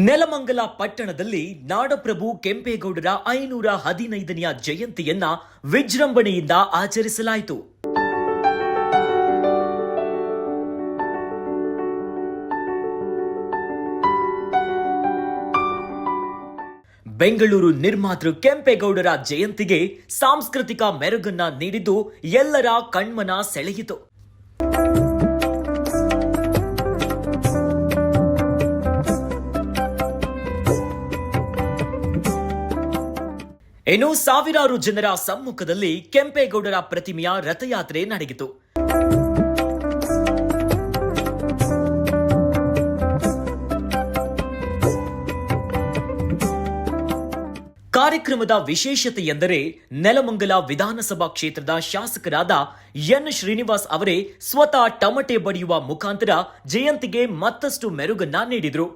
ನೆಲಮಂಗಲ ಪಟ್ಟಣದಲ್ಲಿ ನಾಡಪ್ರಭು ಕೆಂಪೇಗೌಡರ 515ನೆಯ ಜಯಂತಿಯನ್ನ ವಿಜೃಂಭಣೆಯಿಂದ ಆಚರಿಸಲಾಯಿತು. ಬೆಂಗಳೂರು ನಿರ್ಮಾತೃ ಕೆಂಪೇಗೌಡರ ಜಯಂತಿಗೆ ಸಾಂಸ್ಕೃತಿಕ ಮೆರುಗನ್ನ ನೀಡಿದ್ದು ಎಲ್ಲರ ಕಣ್ಮನ ಸೆಳೆಯಿತು. ಇನ್ನು ಸಾವಿರಾರು ಜನರ ಸಮ್ಮುಖದಲ್ಲಿ ಕೆಂಪೇಗೌಡರ ಪ್ರತಿಮೆಯ ರಥಯಾತ್ರೆ ನಡೆಯಿತು. ಕಾರ್ಯಕ್ರಮದ ವಿಶೇಷತೆ ಎಂದರೆ ನೆಲಮಂಗಲ ವಿಧಾನಸಭಾ ಕ್ಷೇತ್ರದ ಶಾಸಕರಾದ ಎನ್ ಶ್ರೀನಿವಾಸ್ ಅವರೇ ಸ್ವತಃ ಟಮಟೆ ಬಡಿಯುವ ಮುಖಾಂತರ ಜಯಂತಿಗೆ ಮತ್ತಷ್ಟು ಮೆರುಗನ್ನ ನೀಡಿದರು.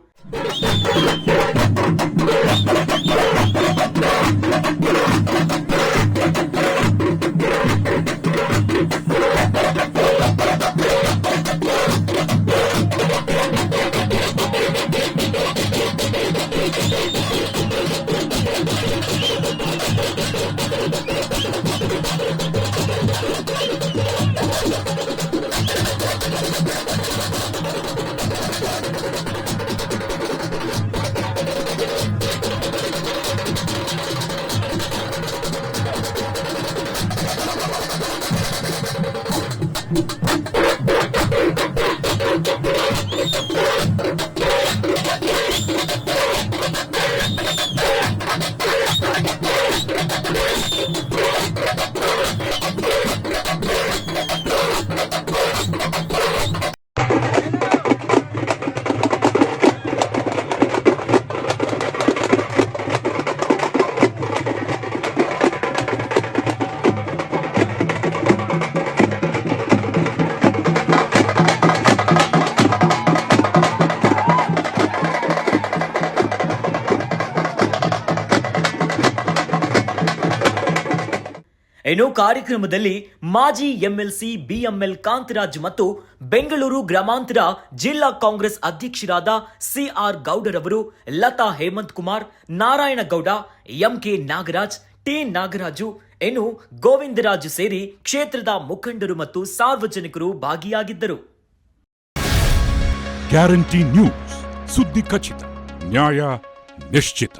ಇನ್ನು ಕಾರ್ಯಕ್ರಮದಲ್ಲಿ ಮಾಜಿ ಎಂಎಲ್ಸಿ ಬಿಎಂಎಲ್ ಕಾಂತರಾಜ್ ಮತ್ತು ಬೆಂಗಳೂರು ಗ್ರಾಮಾಂತರ ಜಿಲ್ಲಾ ಕಾಂಗ್ರೆಸ್ ಅಧ್ಯಕ್ಷರಾದ ಸಿಆರ್ ಗೌಡರವರು, ಲತಾ ಹೇಮಂತ್ ಕುಮಾರ್, ನಾರಾಯಣಗೌಡ, ಎಂಕೆ ನಾಗರಾಜ್, ಟಿ ನಾಗರಾಜು, ಇನ್ನು ಗೋವಿಂದರಾಜು ಸೇರಿ ಕ್ಷೇತ್ರದ ಮುಖಂಡರು ಮತ್ತು ಸಾರ್ವಜನಿಕರು ಭಾಗಿಯಾಗಿದ್ದರು. ಗ್ಯಾರಂಟಿ ನ್ಯೂಸ್, ಸುದ್ದಿ ಖಚಿತ, ನ್ಯಾಯ ನಿಶ್ಚಿತ.